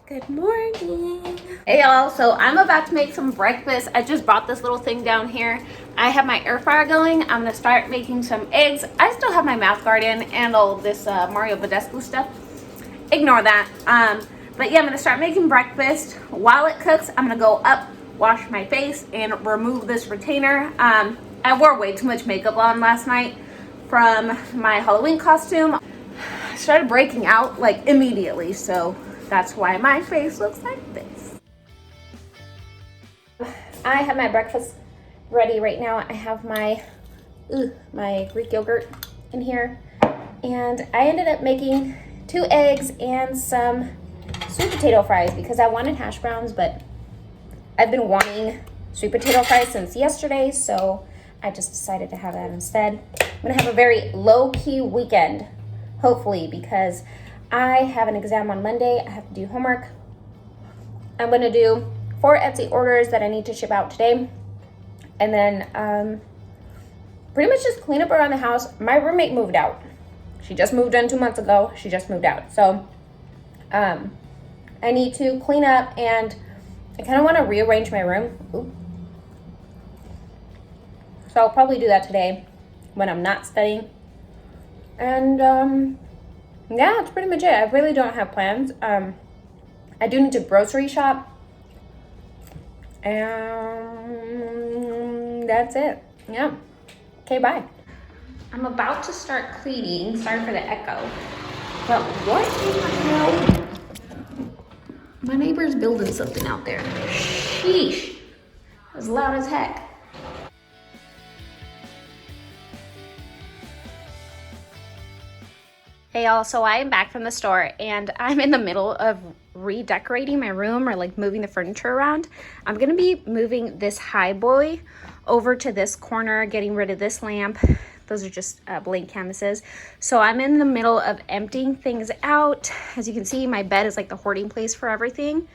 Good morning. Hey y'all, so I'm about to make some breakfast. I just brought this little thing down here. I have my air fryer going. I'm gonna start making some eggs. I still have my mouth guard in and all of this Mario Badescu stuff. Ignore that. But yeah, I'm gonna start making breakfast. While it cooks, I'm gonna go up, wash my face, and remove this retainer. I wore way too much makeup on last night from my Halloween costume. I started breaking out like immediately, so that's why my face looks like this. I have my breakfast ready right now. I have my Greek yogurt in here, and I ended up making 2 eggs and some sweet potato fries because I wanted hash browns, but I've been wanting sweet potato fries since yesterday, so I just decided to have that instead. I'm gonna have a very low-key weekend, hopefully, because I have an exam on Monday. I have to do homework. I'm gonna do 4 Etsy orders that I need to ship out today. And then pretty much just clean up around the house. My roommate moved out. She just moved in 2 months ago. She just moved out. So I need to clean up, and I kind of want to rearrange my room. Ooh. So I'll probably do that today when I'm not studying. And yeah, that's pretty much it. I really don't have plans. I do need to grocery shop. And that's it. Yeah. Okay, bye. I'm about to start cleaning. Sorry for the echo. But what in the hell? My neighbor's building something out there. Sheesh. It was loud as heck. Hey y'all, so I am back from the store and I'm in the middle of redecorating my room, or like moving the furniture around. I'm gonna be moving this high boy over to this corner, getting rid of this lamp. Those are just blank canvases. So I'm in the middle of emptying things out. As you can see, my bed is like the hoarding place for everything.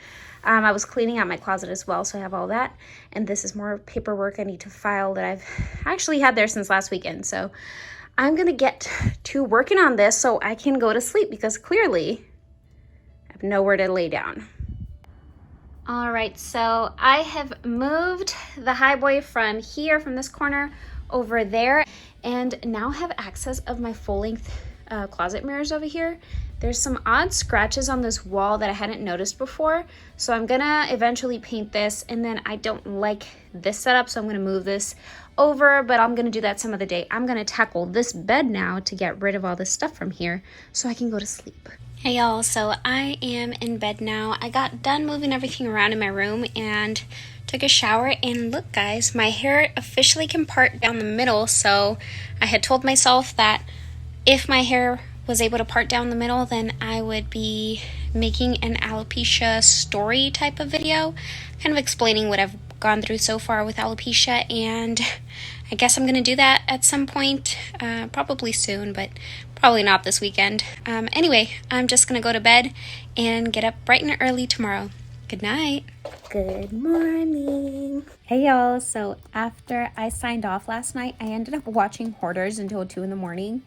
I was cleaning out my closet as well, so I have all that. And this is more paperwork I need to file that I've actually had there since last weekend. So I'm gonna get to working on this so I can go to sleep, because clearly I have nowhere to lay down. All right, so I have moved the high boy from here, from this corner over there, and now have access of my full-length closet mirrors over here. There's some odd scratches on this wall that I hadn't noticed before, so I'm gonna eventually paint this, and then I don't like this setup, so I'm gonna move this over, but I'm gonna do that some other day. I'm gonna tackle this bed now to get rid of all this stuff from here so I can go to sleep. Hey y'all, so I am in bed now. I got done moving everything around in my room and took a shower, and look guys, my hair officially can part down the middle. So I had told myself that if my hair was able to part down the middle, then I would be making an alopecia story type of video, kind of explaining what I've gone through so far with alopecia, and I guess I'm gonna do that at some point, probably soon, but probably not this weekend. Anyway, I'm just gonna go to bed and get up bright and early tomorrow. Good night. Good morning. Hey y'all, so after I signed off last night, I ended up watching Hoarders until 2 in the morning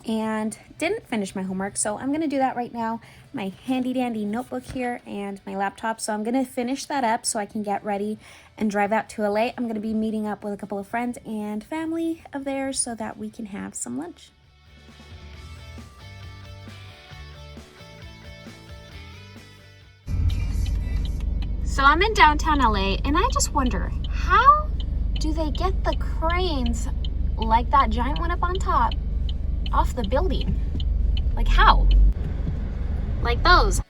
and didn't finish my homework, so I'm gonna do that right now. My handy dandy notebook here and my laptop, so I'm gonna finish that up so I can get ready and drive out to LA. I'm gonna be meeting up with a couple of friends and family of theirs so that we can have some lunch. So I'm in downtown LA, and I just wonder, how do they get the cranes like that giant one up on top off the building? Like how? Like those.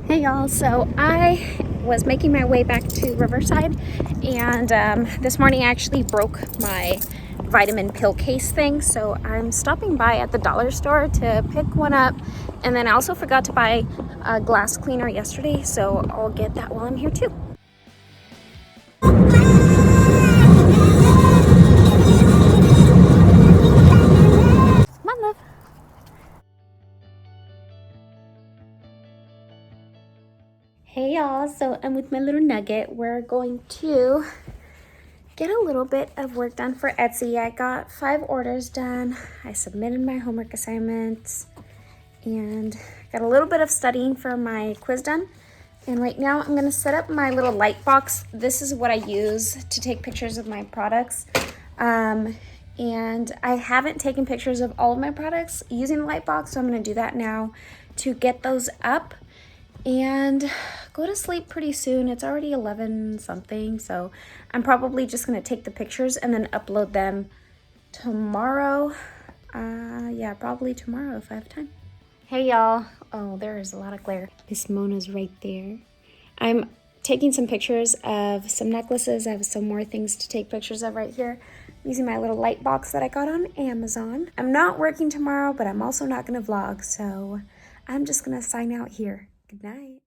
Hey y'all, so I was making my way back to Riverside, and this morning I actually broke my vitamin pill case thing, so I'm stopping by at the dollar store to pick one up, and then I also forgot to buy a glass cleaner yesterday, so I'll get that while I'm here too. Come on, love. Hey y'all, so I'm with my little nugget. We're going to get a little bit of work done for Etsy. I got 5 orders done. I submitted my homework assignments and got a little bit of studying for my quiz done. And right now I'm gonna set up my little light box. This is what I use to take pictures of my products. And I haven't taken pictures of all of my products using the light box, so I'm gonna do that now to get those up and go to sleep pretty soon. It's already 11 something, so I'm probably just gonna take the pictures and then upload them tomorrow. Yeah, probably tomorrow if I have time. Hey y'all. Oh, there is a lot of glare. Miss Mona's right there. I'm taking some pictures of some necklaces. I have some more things to take pictures of right here using my little light box that I got on Amazon. I'm not working tomorrow, but I'm also not gonna vlog, so I'm just gonna sign out here. Good night.